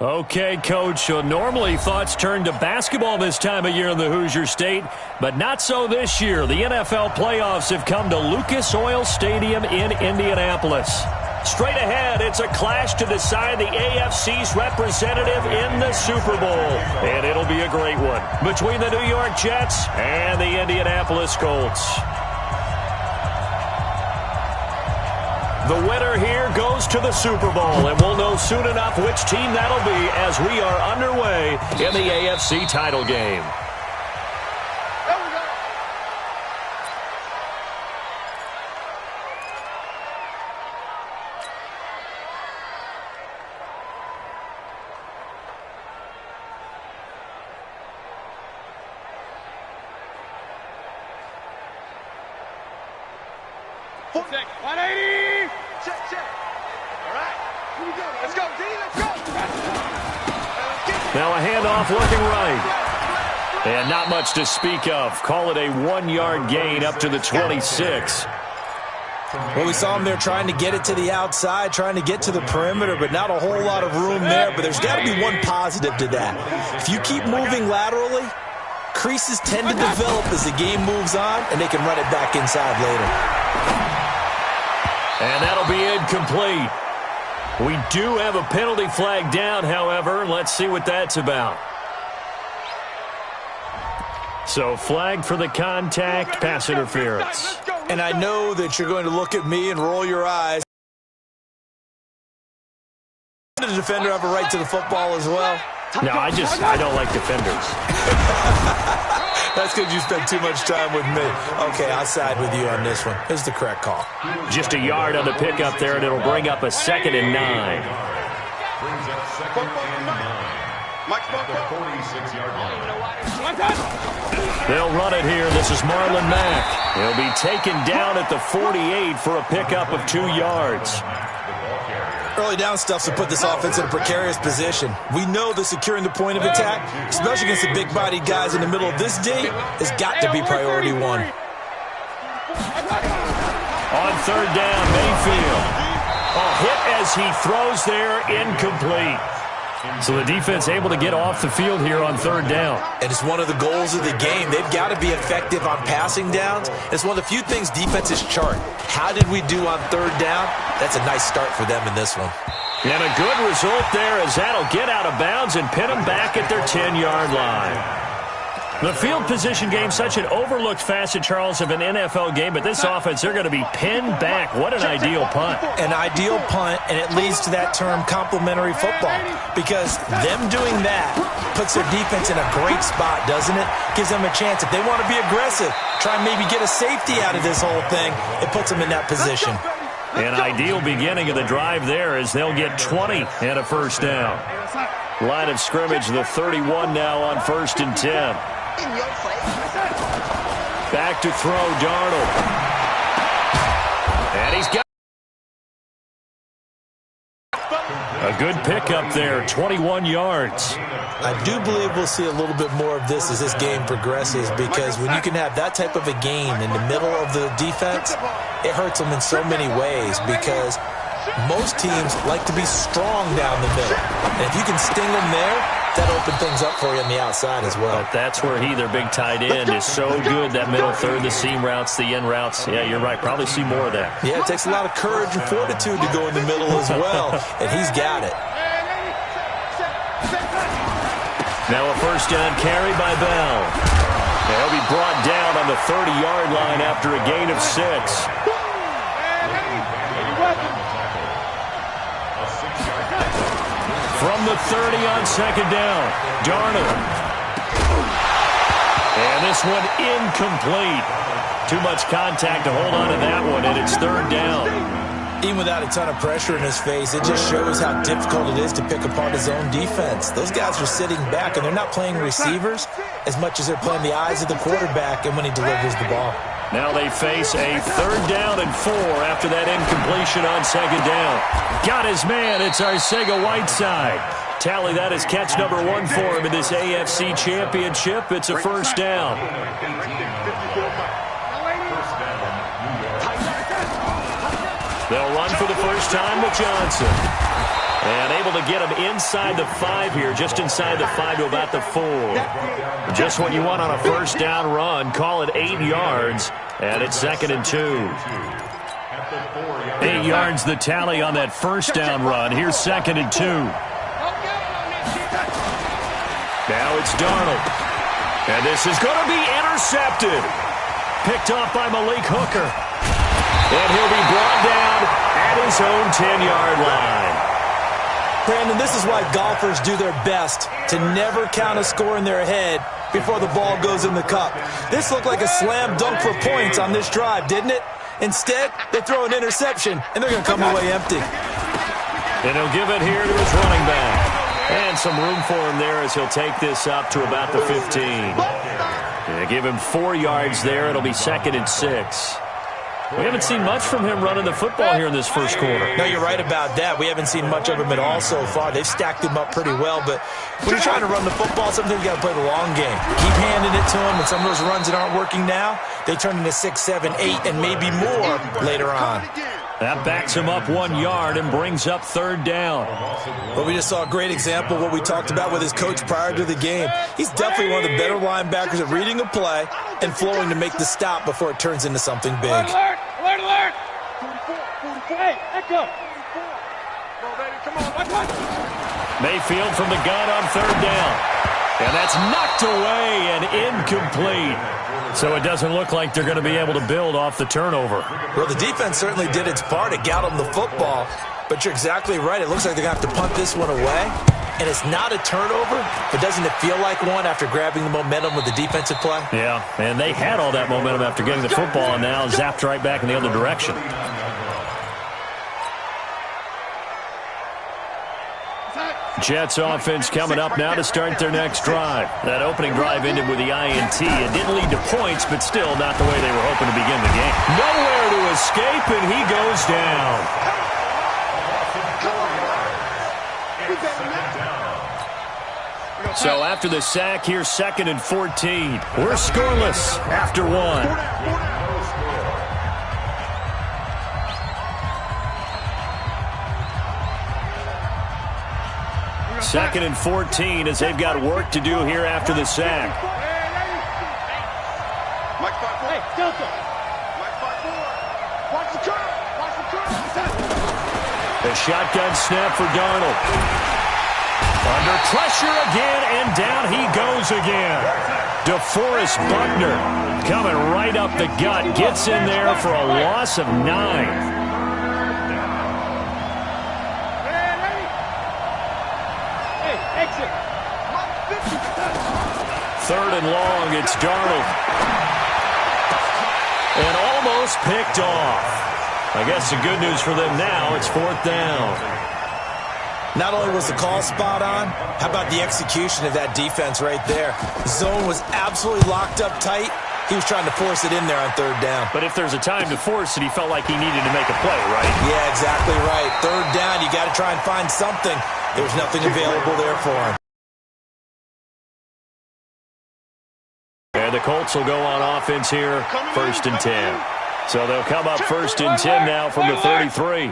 Okay, Coach, so normally thoughts turn to basketball this time of year in the Hoosier State, but not so this year. The NFL playoffs have come to Lucas Oil Stadium in Indianapolis. Straight ahead, it's a clash to decide the AFC's representative in the Super Bowl, and it'll be a great one between the New York Jets and the Indianapolis Colts. The winner here goes to the Super Bowl, and we'll know soon enough which team that'll be as we are underway in the AFC title game. Check. 180. Check. All right. Here we go. Let's go, D. Let's go. Now a handoff looking right. And not much to speak of. Call it a 1-yard gain up to the 26. Well, we saw him there trying to get it to the outside, trying to get to the perimeter, but not a whole lot of room there. But there's got to be one positive to that. If you keep moving laterally, creases tend to develop as the game moves on, and they can run it back inside later. And that'll be incomplete. We do have a penalty flag down, however. Let's see what that's about. So flag for the contact, pass interference. And I know that you're going to look at me and roll your eyes. Does the defender have a right to the football as well? No, I don't like defenders. That's because you spent too much time with me. Okay, I'll side with you on this one. It's the correct call. Just a yard on the pickup there, and it'll bring up a 2nd and 9. Brings up 2nd and 9. Mike, 46-yard line. They'll run it here. This is Marlon Mack. He'll be taken down at the 48 for a pickup of 2 yards. Early down stuff to put this offense in a precarious position. We know that securing the point of attack, especially against the big-bodied guys in the middle of this day, has got to be priority 1. On 3rd down, Mayfield. A hit as he throws there, incomplete. So the defense able to get off the field here on 3rd down. And it's one of the goals of the game. They've got to be effective on passing downs. It's one of the few things defenses chart. How did we do on 3rd down? That's a nice start for them in this one. And a good result there as that'll get out of bounds and pin them back at their 10-yard line. The field position game, such an overlooked facet, Charles, of an NFL game, but this offense, they're going to be pinned back. What an ideal punt. An ideal punt, and it leads to that term complementary football, because them doing that puts their defense in a great spot, doesn't it? Gives them a chance. If they want to be aggressive, try and maybe get a safety out of this whole thing, it puts them in that position. An ideal beginning of the drive there as they'll get 20 and a 1st down. Line of scrimmage, the 31 now on 1st and 10. Back to throw, Darnold. And he's got a good pickup there, 21 yards. I do believe we'll see a little bit more of this as this game progresses, because when you can have that type of a gain in the middle of the defense, it hurts them in so many ways, because most teams like to be strong down the middle. And if you can sting them there, that'll open things up for you on the outside as well. But that's where their big tight end, is so good. That middle third, the seam routes, the in routes. Yeah, you're right. Probably see more of that. Yeah, it takes a lot of courage and fortitude to go in the middle as well, and he's got it. Now a 1st down carry by Bell. He'll be brought down on the 30-yard line after a gain of 6. From the 30 on 2nd down, Darnold. And this one incomplete. Too much contact to hold on to that one, and it's 3rd down. Even without a ton of pressure in his face, it just shows how difficult it is to pick apart his own defense. Those guys are sitting back, and they're not playing receivers as much as they're playing the eyes of the quarterback and when he delivers the ball. Now they face a 3rd down and 4 after that incompletion on 2nd down. Got his man. It's Arcega-Whiteside. Tally that as catch number 1 for him in this AFC Championship. It's a 1st down. They'll run for the first time with Johnson. And able to get him inside the 5 here, just inside the 5 to about the 4. Just what you want on a first down run. Call it 8 yards, and it's 2nd and 2. 8 yards the tally on that first down run. Here's 2nd and 2. Now it's Darnold. And this is going to be intercepted. Picked off by Malik Hooker. And he'll be brought down at his own 10-yard line. Brandon, this is why golfers do their best to never count a score in their head before the ball goes in the cup. This looked like a slam dunk for points on this drive, didn't it? Instead, they throw an interception, and they're going to come away empty. And he'll give it here to his running back. And some room for him there as he'll take this up to about the 15. Yeah, give him 4 yards there. It'll be 2nd and 6. We haven't seen much from him running the football here in this first quarter. No, you're right about that. We haven't seen much of him at all so far. They've stacked him up pretty well, but when you're trying to run the football, sometimes you got to play the long game. Keep handing it to him, and some of those runs that aren't working now, they turn into 6, 7, 8, and maybe more later on. That backs him up 1 yard and brings up 3rd down. Well, we just saw a great example of what we talked about with his coach prior to the game. He's definitely one of the better linebackers at reading a play and flowing to make the stop before it turns into something big. Alert! Alert! Alert! 44! Hey, echo! Come on, watch. Mayfield from the gun on 3rd down. And that's knocked away and incomplete. So it doesn't look like they're going to be able to build off the turnover. Well, the defense certainly did its part. It got them the football. But you're exactly right. It looks like they're going to have to punt this one away. And it's not a turnover, but doesn't it feel like one after grabbing the momentum with the defensive play? Yeah, and they had all that momentum after getting the football and now zapped right back in the other direction. Jets offense coming up now to start their next drive. That opening drive ended with the INT. It didn't lead to points, but still not the way they were hoping to begin the game. Nowhere to escape, and he goes down. So after the sack, here's 2nd and 14. We're scoreless after 1. 2nd and 14 as they've got work to do here after the sack. Hey, Delta. Watch the curve. The shotgun snap for Darnold. Under pressure again, and down he goes again. DeForest Buckner coming right up the gut. Gets in there for a loss of 9. 3rd and long, it's Darnold. And almost picked off. I guess the good news for them now, it's 4th down. Not only was the call spot on, how about the execution of that defense right there? Zone was absolutely locked up tight. He was trying to force it in there on 3rd down. But if there's a time to force it, he felt like he needed to make a play, right? Yeah, exactly right. 3rd down, you got to try and find something. There's nothing available there for him. And the Colts will go on offense here, 1st and 10. So they'll come up 1st and 10 now from the 33.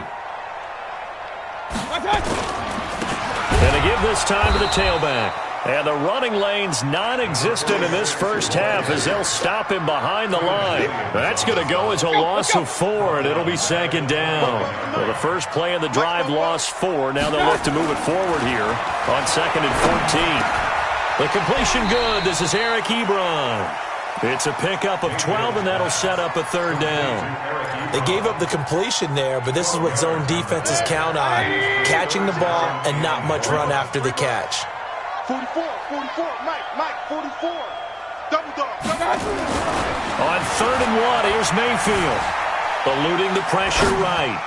And they give this time to the tailback. And the running lane's non-existent in this first half as they'll stop him behind the line. That's going to go as a loss of 4, and it'll be 2nd down. Well, the first play of the drive lost 4. Now they'll look to move it forward here on 2nd and 14. The completion good. This is Eric Ebron. It's a pickup of 12, and that'll set up a 3rd down. They gave up the completion there, but this is what zone defenses count on. Catching the ball and not much run after the catch. 44, Mike, 44. Double dog. On 3rd and 1, here's Mayfield. Eluding the pressure right.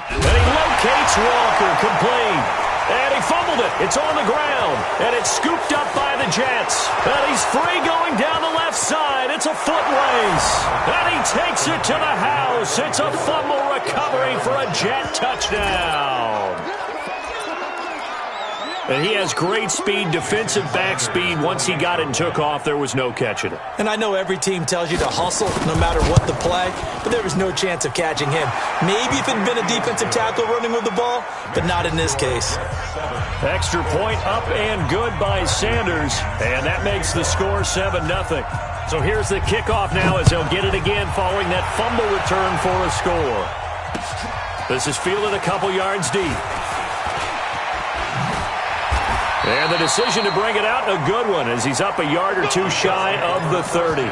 And he locates Walker, complete. And he fumbled it. It's on the ground. And it's scooped up by the Jets. And he's free going down the left side. It's a foot race. And he takes it to the house. It's a fumble recovery for a Jet touchdown. And he has great speed, defensive back speed. Once he got it and took off, there was no catching it. And I know every team tells you to hustle no matter what the play, but there was no chance of catching him. Maybe if it had been a defensive tackle running with the ball, but not in this case. Extra point up and good by Sanders, and that makes the score 7-0. So here's the kickoff now as he'll get it again following that fumble return for a score. This is fielded a couple yards deep. And the decision to bring it out, a good one, as he's up a yard or two shy of the 30.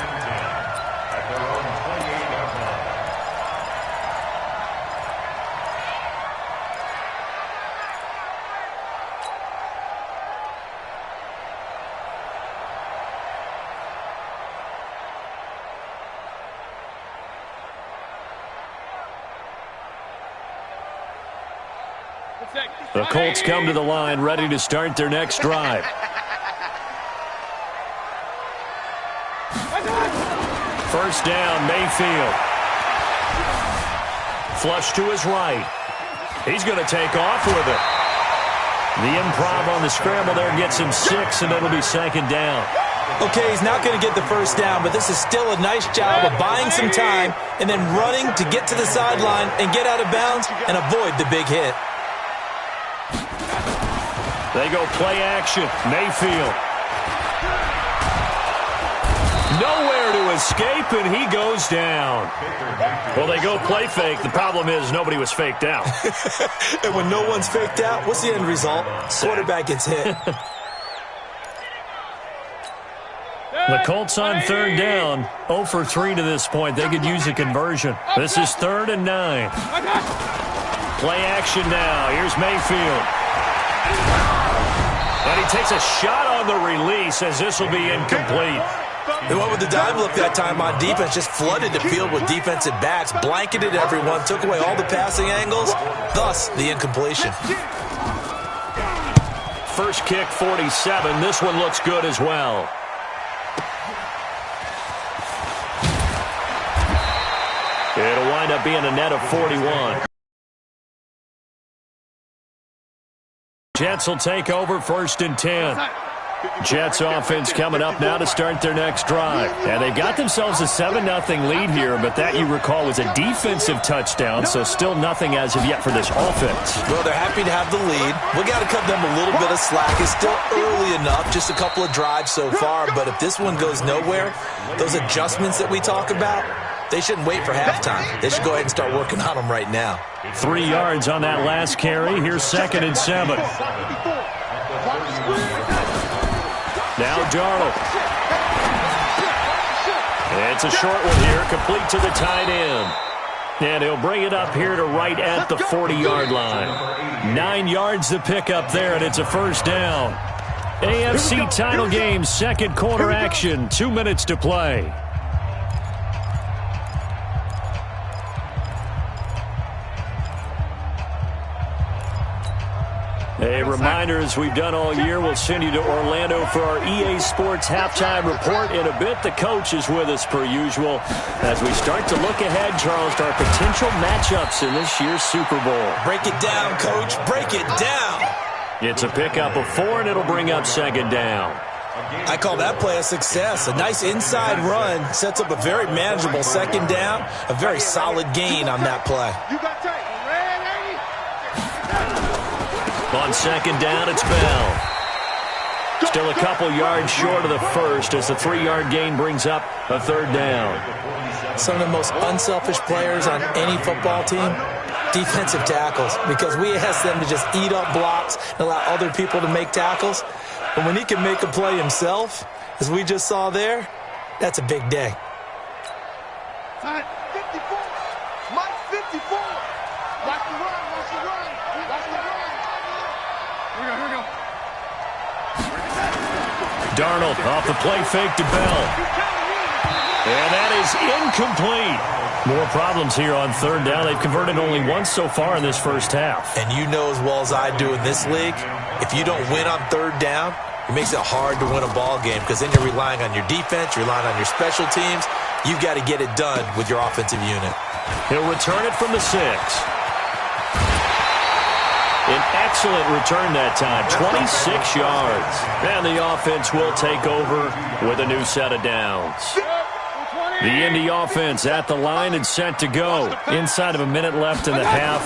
The Colts come to the line, ready to start their next drive. First down, Mayfield. Flush to his right. He's going to take off with it. The improv on the scramble there gets him 6, and it'll be second down. Okay, he's not going to get the first down, but this is still a nice job of buying some time and then running to get to the sideline and get out of bounds and avoid the big hit. They go play action. Mayfield. Nowhere to escape, and he goes down. Well, they go play fake. The problem is nobody was faked out. And when no one's faked out, what's the end result? Quarterback gets hit. The Colts on third down. 0 for 3 to this point. They could use a conversion. This is 3rd and 9. Play action now. Here's Mayfield. And he takes a shot on the release as this will be incomplete. They went with the dime look that time on defense, just flooded the field with defensive backs, blanketed everyone, took away all the passing angles, thus the incompletion. First kick, 47. This one looks good as well. It'll wind up being a net of 41. Jets will take over 1st and 10. Jets offense coming up now to start their next drive. And they've got themselves a 7-0 lead here, but that, you recall, was a defensive touchdown, so still nothing as of yet for this offense. Well, they're happy to have the lead. We got to cut them a little bit of slack. It's still early enough, just a couple of drives so far, but if this one goes nowhere, those adjustments that we talk about, they shouldn't wait for halftime. They should go ahead and start working on them right now. 3 yards on that last carry. Here's 2nd and 7. Now Darnold. It's a short one here, complete to the tight end. And he'll bring it up here to right at the 40-yard line. 9 yards to pick up there, and it's a first down. AFC title game, second quarter action, 2 minutes to play. A reminder, as we've done all year, we'll send you to Orlando for our EA Sports halftime report. In a bit, the coach is with us per usual as we start to look ahead, Charles, to our potential matchups in this year's Super Bowl. Break it down, Coach. Break it down. It's a pickup of 4, and it'll bring up second down. I call that play a success. A nice inside run sets up a very manageable second down, a very solid gain on that play. On second down, it's Bell. Still a couple yards short of the first as the 3-yard gain brings up a third down. Some of the most unselfish players on any football team, defensive tackles, because we ask them to just eat up blocks and allow other people to make tackles. But when he can make a play himself, as we just saw there, that's a big day. 54. Mike 54. Watch the run. Watch the run. Watch the run. Here we go. Darnold off the play fake to Bell. And that is incomplete. More problems here on third down. They've converted only once so far in this first half. And you know as well as I do in this league, if you don't win on third down, it makes it hard to win a ball game because then you're relying on your defense, you're relying on your special teams. You've got to get it done with your offensive unit. He'll return it from the 6. An excellent return that time, 26 yards. And the offense will take over with a new set of downs. The Indy offense at the line and set to go. Inside of a minute left in the half.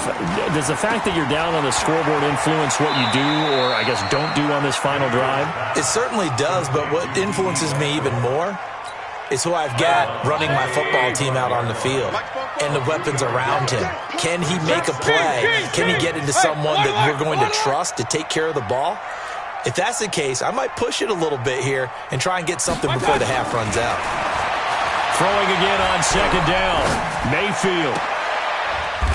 Does the fact that you're down on the scoreboard influence what you do, or I guess don't do on this final drive? It certainly does, but what influences me even more is who I've got running my football team out on the field and the weapons around him. Can he make a play? Can he get into someone that we're going to trust to take care of the ball? If that's the case, I might push it a little bit here and try and get something before the half runs out. Throwing again on second down, Mayfield.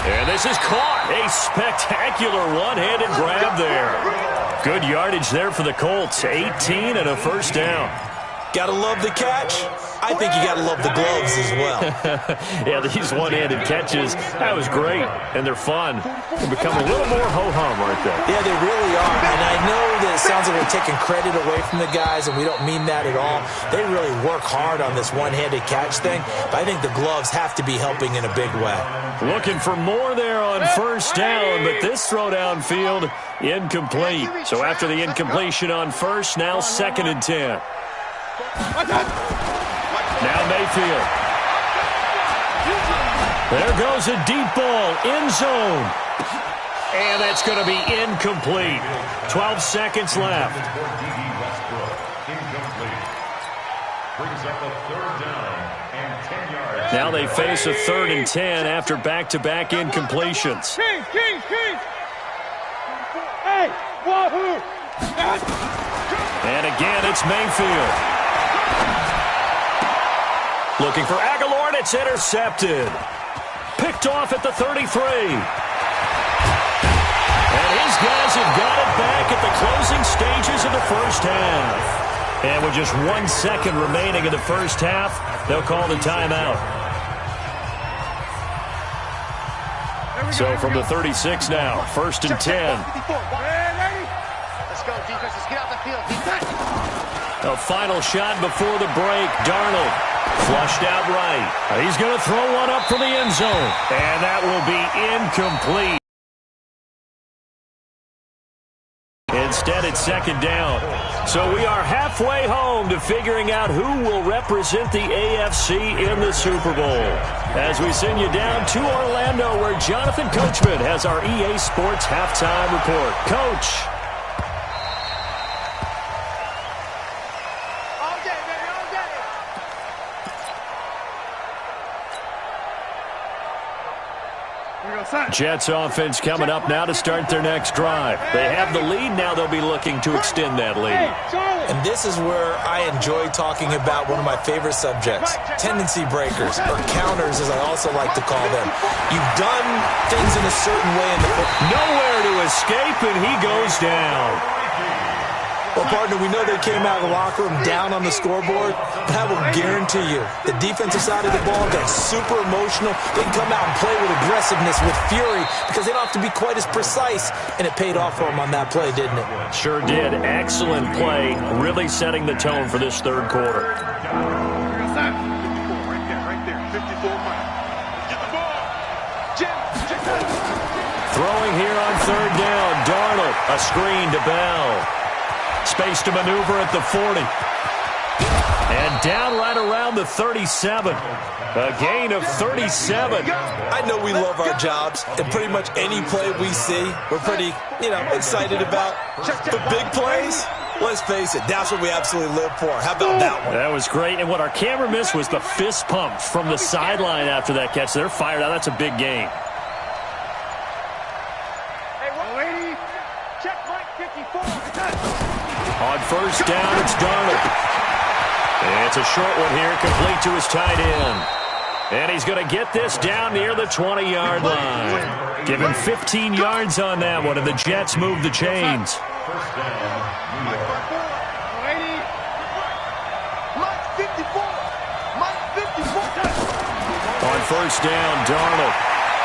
And this is caught. A spectacular one-handed grab there. Good yardage there for the Colts. 18 and a first down. Gotta love the catch. I think you gotta love the gloves as well. Yeah, these one-handed catches, that was great, and they're fun. They become a little more ho-hum, aren't they? Yeah, they really are, and I know that it sounds like we're taking credit away from the guys, and we don't mean that at all. They really work hard on this one-handed catch thing, but I think the gloves have to be helping in a big way. Looking for more there on first down, but this throw downfield, incomplete. So after the incompletion on first, now 2nd and 10. Now Mayfield. There goes a deep ball, end zone. And that's going to be incomplete. 12 seconds left. Now they face a 3rd and 10 after back-to-back incompletions. And again, it's Mayfield. Looking for Aguilar, and it's intercepted. Picked off at the 33. And his guys have got it back at the closing stages of the first half. And with just 1 second remaining in the first half, they'll call the timeout. So from the 36 now, 1st and 10. Let's go, defense. Let's get out the field. Defense. A final shot before the break. Darnold flushed out right. He's going to throw one up for the end zone. And that will be incomplete. Instead, it's 2nd down. So we are halfway home to figuring out who will represent the AFC in the Super Bowl. As we send you down to Orlando, where Jonathan Coachman has our EA Sports halftime report. Coach. Jets offense coming up now to start their next drive. They have the lead now. They'll be looking to extend that lead. And this is where I enjoy talking about one of my favorite subjects, tendency breakers, or counters as I also like to call them. You've done things in a certain way in the nowhere to escape, and he goes down. Well, partner, we know they came out of the locker room down on the scoreboard, but I will guarantee you the defensive side of the ball got super emotional. They can come out and play with aggressiveness, with fury, because they don't have to be quite as precise, and it paid off for them on that play, didn't it? Sure did. Excellent play, really setting the tone for this third quarter. Right there, 54 miles. Get the ball. Throwing here on 3rd down. Darnold, a screen to Bell. Space to maneuver at the 40. And down right around the 37. A gain of 37. I know we love our jobs, and pretty much any play we see, we're pretty, excited about. But big plays, let's face it, that's what we absolutely live for. How about that one? That was great. And what our camera missed was the fist pump from the sideline after that catch. They're fired out. That's a big gain. On first down, it's Darnold. And it's a short one here, complete to his tight end. And he's going to get this down near the 20-yard line. Give him 15 yards on that one, and the Jets move the chains. On first down, Darnold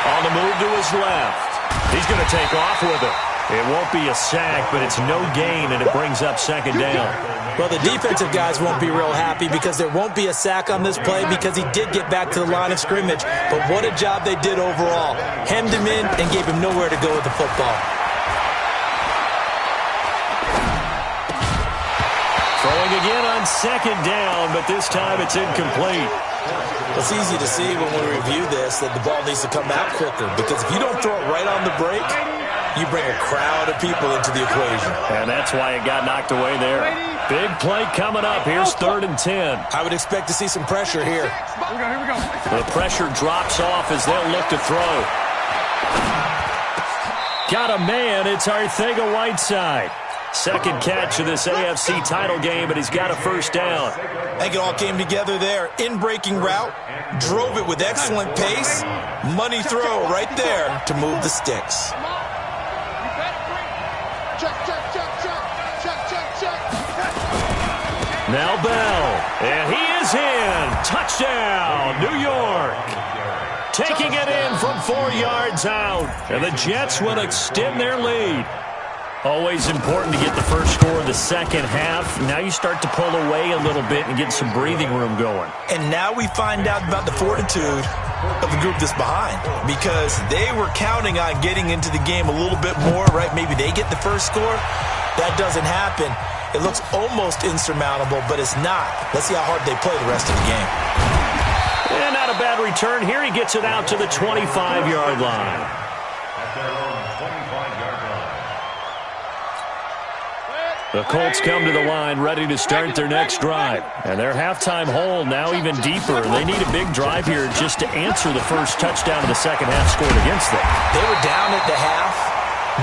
on the move to his left. He's going to take off with it. It won't be a sack, but it's no gain, and it brings up 2nd down. Well, the defensive guys won't be real happy because there won't be a sack on this play because he did get back to the line of scrimmage. But what a job they did overall. Hemmed him in and gave him nowhere to go with the football. on second down, but this time it's incomplete. It's easy to see when we review this that the ball needs to come out quicker, because if you don't throw it right on the break, you bring a crowd of people into the equation. And that's why it got knocked away there. Big play coming up. Here's 3rd and 10. I would expect to see some pressure here. Here we go. The pressure drops off as they'll look to throw. Got a man. It's Arcega-Whiteside. Second catch of this AFC title game, but he's got a first down. I think it all came together there. In-breaking route, drove it with excellent pace. Money throw right there to move the sticks. Now Bell, and he is in. Touchdown, New York. Taking it in from 4 yards out, and the Jets will extend their lead. Always important to get the first score in the second half. Now you start to pull away a little bit and get some breathing room going. And now we find out about the fortitude of the group that's behind, because they were counting on getting into the game a little bit more, right? Maybe they get the first score. That doesn't happen. It looks almost insurmountable, but it's not. Let's see how hard they play the rest of the game. And not a bad return here. He gets it out to the 25-yard line. The Colts come to the line ready to start their next drive. And their halftime hole now even deeper. They need a big drive here just to answer the first touchdown of the second half scored against them. They were down at the half.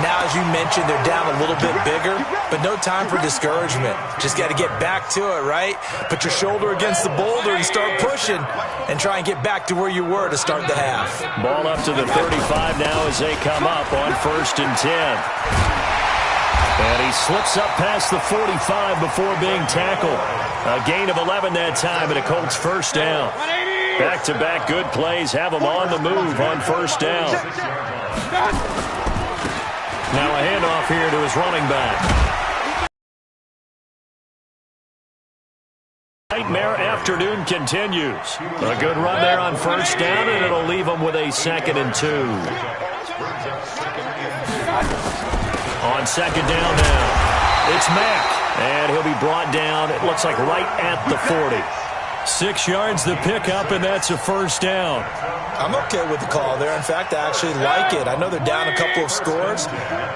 Now, as you mentioned, they're down a little bit bigger, but no time for discouragement. Just got to get back to it, right? Put your shoulder against the boulder and start pushing and try and get back to where you were to start the half. Ball up to the 35 now as they come up on 1st and 10. And he slips up past the 45 before being tackled. A gain of 11 that time and a Colts first down. Back-to-back good plays have them on the move on 1st down. Now a handoff here to his running back. Nightmare afternoon continues. A good run there on 1st down, and it'll leave them with a 2nd and 2. On 2nd down now, it's Mack, and he'll be brought down, it looks like right at the 40. 6 yards the pickup, and that's a first down. I'm okay with the call there. In fact, I actually like it. I know they're down a couple of scores,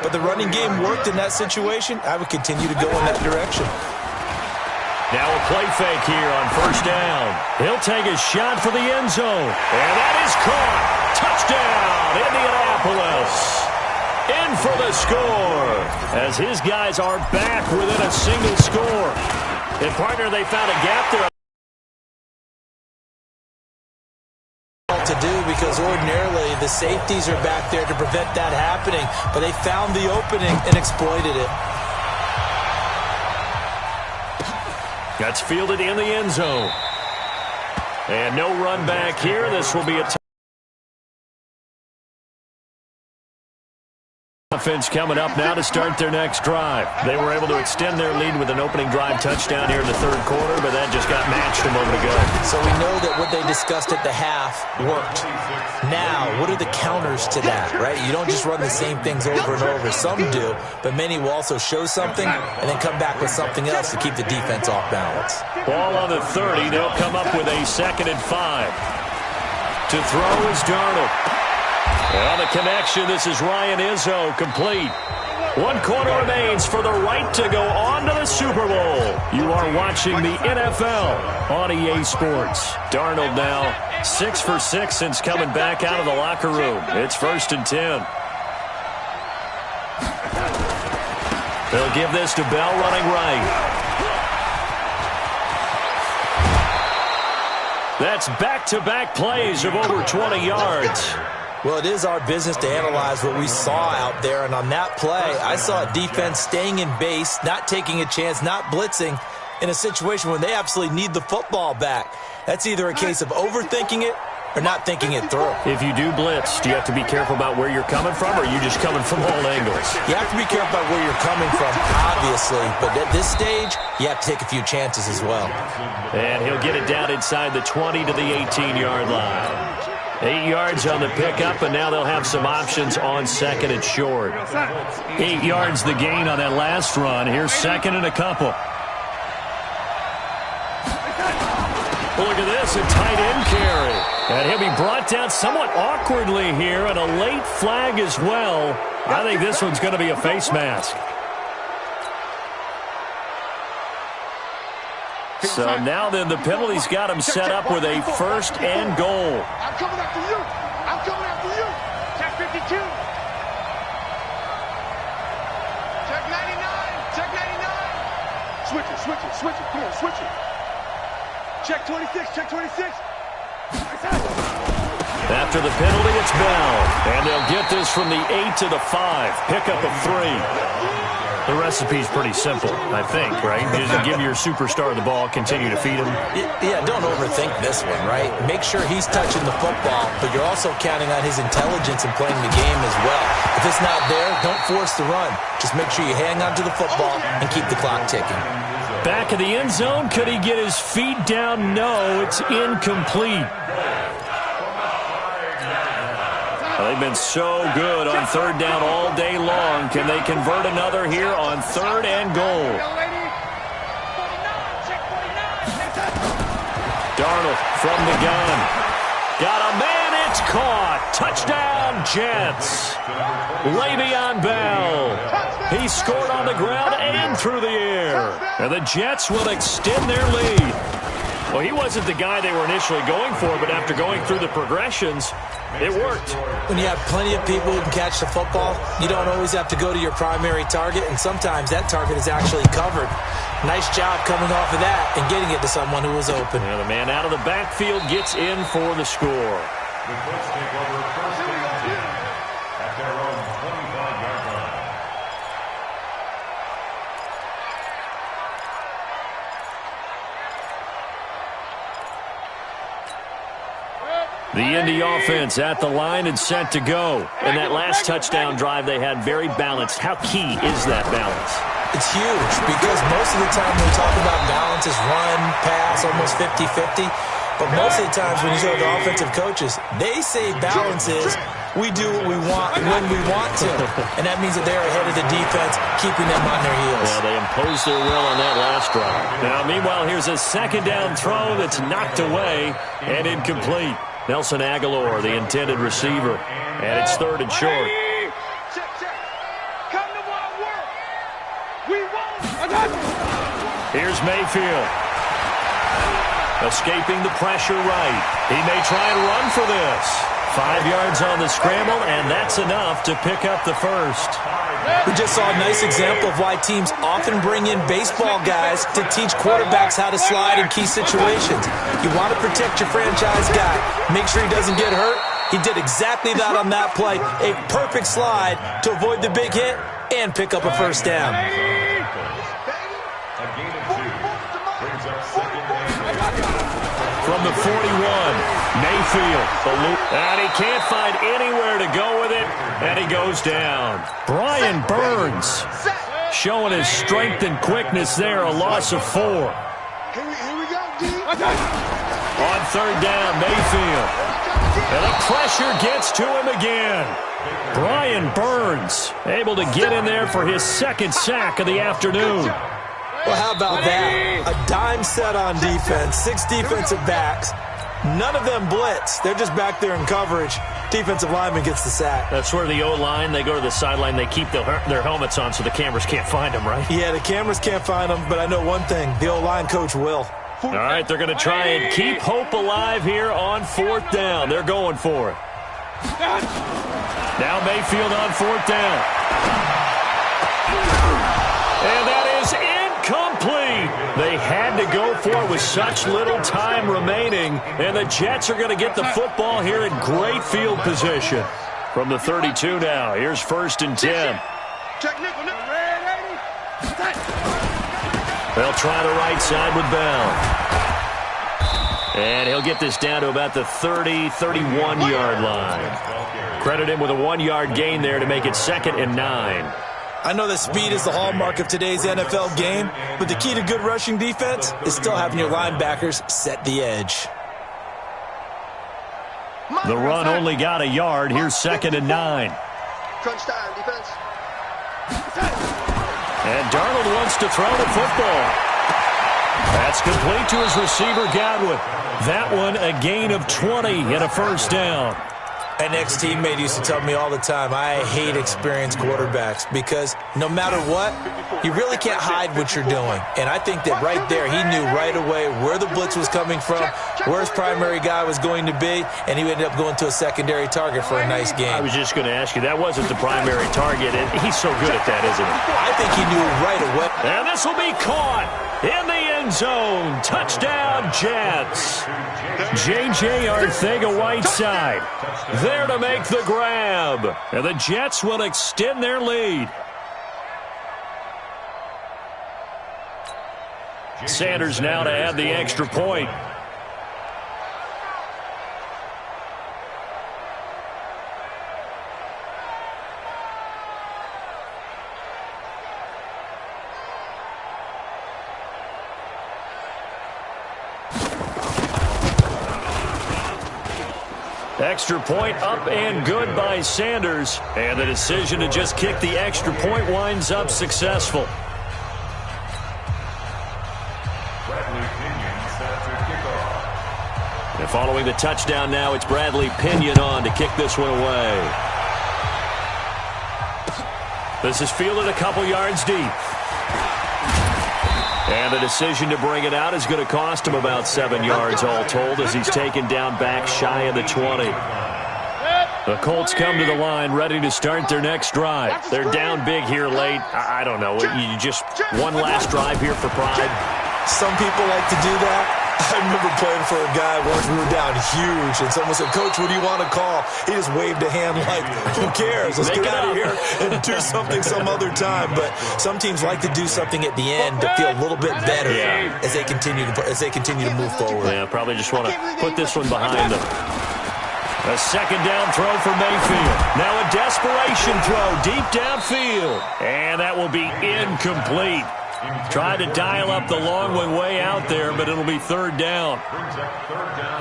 but the running game worked in that situation. I would continue to go in that direction. Now a play fake here on 1st down. He'll take a shot for the end zone, and that is caught. Touchdown, Indianapolis. In for the score, as his guys are back within a single score. And partner, they found a gap there. To do, because ordinarily the safeties are back there to prevent that happening, but they found the opening and exploited it. That's fielded in the end zone. And no run back here. This will be a offense coming up now to start their next drive. They were able to extend their lead with an opening drive touchdown here in the 3rd quarter, but that just got matched a moment ago. So we know that what they discussed at the half worked. Now, what are the counters to that, right? You don't just run the same things over and over. Some do, but many will also show something and then come back with something else to keep the defense off balance. Ball on the 30. They'll come up with a 2nd and 5. To throw is Darnold. On the connection, this is Ryan Izzo, complete. 1 quarter remains for the right to go on to the Super Bowl. You are watching the NFL on EA Sports. Darnold now 6 for 6 since coming back out of the locker room. It's 1st and 10. They'll give this to Bell running right. That's back-to-back plays of over 20 yards. Well, it is our business to analyze what we saw out there, and on that play, I saw a defense staying in base, not taking a chance, not blitzing, in a situation when they absolutely need the football back. That's either a case of overthinking it or not thinking it through. If you do blitz, do you have to be careful about where you're coming from, or are you just coming from all angles? You have to be careful about where you're coming from, obviously, but at this stage, you have to take a few chances as well. And he'll get it down inside the 20 to the 18-yard line. 8 yards on the pickup, and now they'll have some options on 2nd and short. 8 yards the gain on that last run. Here's 2nd and a couple. Look at this, a tight end carry. And he'll be brought down somewhat awkwardly here, and a late flag as well. I think this one's going to be a face mask. So now then the penalty's got him set up with a 1st and goal. I'm coming after you. I'm coming after you. Check 52. Check 99. Check 99. Switch it, switch it, switch it. Come on, switch it. Check 26, check 26. After the penalty, it's Bell. And they'll get this from the 8 to the 5. Pick up a 3. The recipe's pretty simple, I think, right? You just give your superstar the ball, continue to feed him. Yeah, don't overthink this one, right? Make sure he's touching the football, but you're also counting on his intelligence in playing the game as well. If it's not there, don't force the run. Just make sure you hang on to the football and keep the clock ticking. Back of the end zone, could he get his feet down? No, it's incomplete. They've been so good on 3rd down all day long. Can they convert another here on 3rd and goal? Darnold from the gun. Got a man, it's caught. Touchdown, Jets. Le'Veon Bell. He scored on the ground and through the air. And the Jets will extend their lead. Well, he wasn't the guy they were initially going for, but after going through the progressions, it worked. When you have plenty of people who can catch the football, you don't always have to go to your primary target, and sometimes that target is actually covered. Nice job coming off of that and getting it to someone who was open. Yeah, the man out of the backfield gets in for the score. The Colts take over 1st and 10 at their own 25-yard line. The Indy offense at the line and set to go. And that last touchdown drive they had very balanced. How key is that balance? It's huge because most of the time when we talk about balance is run, pass, almost 50-50. But most of the times when you talk to offensive coaches, they say balance is we do what we want when we want to. And that means that they're ahead of the defense, keeping them on their heels. Yeah, they imposed their will on that last drive. Now, meanwhile, here's a 2nd down throw that's knocked away and incomplete. Nelson Aguilar, the intended receiver. And it's 3rd and short. Check, check. Come to wild work. We won't. Here's Mayfield. Escaping the pressure right. He may try and run for this. 5 yards on the scramble, and that's enough to pick up the 1st. We just saw a nice example of why teams often bring in baseball guys to teach quarterbacks how to slide in key situations. You want to protect your franchise guy. Make sure he doesn't get hurt. He did exactly that on that play. A perfect slide to avoid the big hit and pick up a 1st down. A gain of 2 brings up 2nd and 10. From the 41, Mayfield. And he can't find anywhere to go with it, and he goes down. Brian Burns showing his strength and quickness there, a loss of 4. Here we go, D. On 3rd down, Mayfield. And the pressure gets to him again. Brian Burns able to get in there for his 2nd sack of the afternoon. Well, how about that? A dime set on defense, 6 defensive backs. None of them blitz. They're just back there in coverage. Defensive lineman gets the sack. That's where the O-line, they go to the sideline, they keep their helmets on so the cameras can't find them, right? Yeah, the cameras can't find them, but I know one thing. The O-line coach will. All right, they're going to try and keep hope alive here on 4th down. They're going for it. Now Mayfield on 4th down. And that is incomplete. They had to go for it with such little time remaining, and the Jets are going to get the football here in great field position. From the 32 now, here's 1st and 10. Check nickel, nickel. Ready. They'll try the right side with Bell. And he'll get this down to about the 30, 31-yard line. Credit him with a 1-yard gain there to make it 2nd and 9. I know that speed is the hallmark of today's NFL game, but the key to good rushing defense is still having your linebackers set the edge. The run only got a yard. Here's 2nd and 9. Crunch time, defense. And Darnold wants to throw the football. That's complete to his receiver, Godwin. That one a gain of 20 and a first down. An ex-teammate used to tell me all the time, I hate experienced quarterbacks because no matter what, you really can't hide what you're doing. And I think that right there, he knew right away where the blitz was coming from, where his primary guy was going to be, and he ended up going to a secondary target for a nice game. I was just going to ask you, that wasn't the primary target, and he's so good at that, isn't he? I think he knew right away. And this will be caught in the end zone. Touchdown, Jets. J.J. Arcega-Whiteside there to make the grab. And the Jets will extend their lead. Sanders now to add the extra point. Extra point up and good by Sanders. And the decision to just kick the extra point winds up successful. And following the touchdown now, it's Bradley Pinion on to kick this one away. This is fielded a couple yards deep. And the decision to bring it out is going to cost him about 7 yards all told as he's taken down back shy of the 20. The Colts come to the line ready to start their next drive. They're down big here late. I don't know. You just one last drive here for pride. Some people like to do that. I remember playing for a guy once. We were down huge, and someone said, Coach, what do you want to call? He just waved a hand like, who cares? Let's get out of here and do something some other time. But some teams like to do something at the end to feel a little bit better as they continue to move forward. Yeah, probably just want to put this one behind them. A second down throw for Mayfield. Now a desperation throw deep downfield. And that will be incomplete. Tried to dial up the long one way out there, but it'll be third down.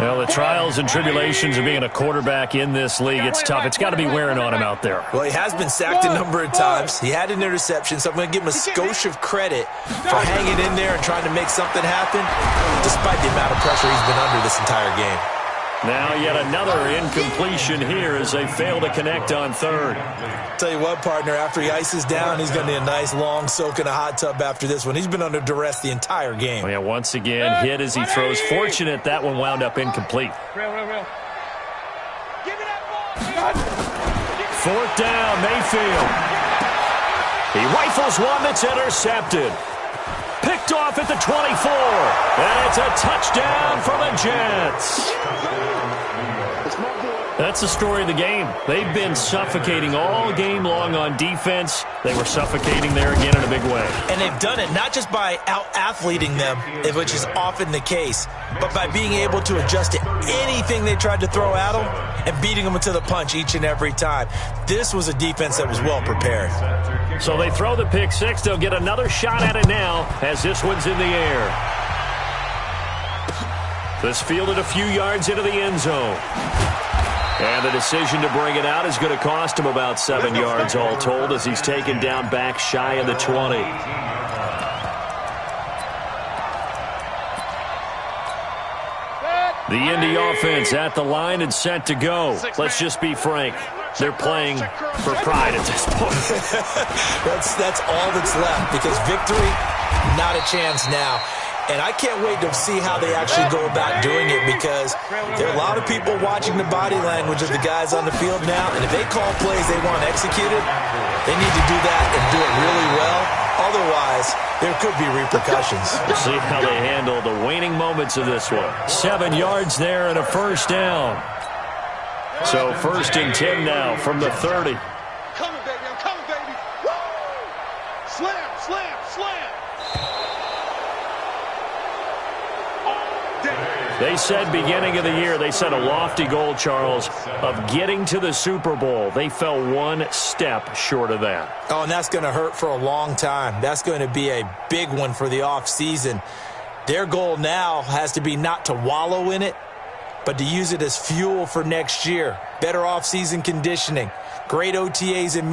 Well, the trials and tribulations of being a quarterback in this league, it's tough. It's got to be wearing on him out there. Well, he has been sacked a number of times. He had an interception, so I'm going to give him a skosh of credit for hanging in there and trying to make something happen, despite the amount of pressure he's been under this entire game. Now yet another incompletion here as they fail to connect on third. Tell you what, partner, after he ices down, he's going to need a nice long soak in a hot tub after this one. He's been under duress the entire game. Oh, yeah, once again, hit as he throws. Fortunate that one wound up incomplete. Real. Give me that ball. Fourth down, Mayfield. He rifles one that's intercepted. Picked off at the 24. And it's a touchdown for the Jets. That's the story of the game. They've been suffocating all game long on defense. They were suffocating there again in a big way. And they've done it not just by out-athleting them, which is often the case, but by being able to adjust to anything they tried to throw at them and beating them to the punch each and every time. This was a defense that was well prepared. So they throw the pick six. They'll get another shot at it now as this one's in the air. This fielded a few yards into the end zone. And the decision to bring it out is going to cost him about 7 yards all told as he's taken down back shy of the 20. The Indy offense at the line and set to go. Let's just be frank. They're playing for pride at this point. That's all that's left because victory, not a chance now. And I can't wait to see how they actually go about doing it because there are a lot of people watching the body language of the guys on the field now. And if they call plays they want executed, they need to do that and do it really well. Otherwise, there could be repercussions. We'll see how they handle the waning moments of this one. 7 yards there and a first down. So 1st and 10 now from the 30. I'm coming, baby. Woo! Slam. They said beginning of the year, they set a lofty goal, Charles, of getting to the Super Bowl. They fell one step short of that. Oh, and that's going to hurt for a long time. That's going to be a big one for the offseason. Their goal now has to be not to wallow in it, but to use it as fuel for next year. Better offseason conditioning, great OTAs and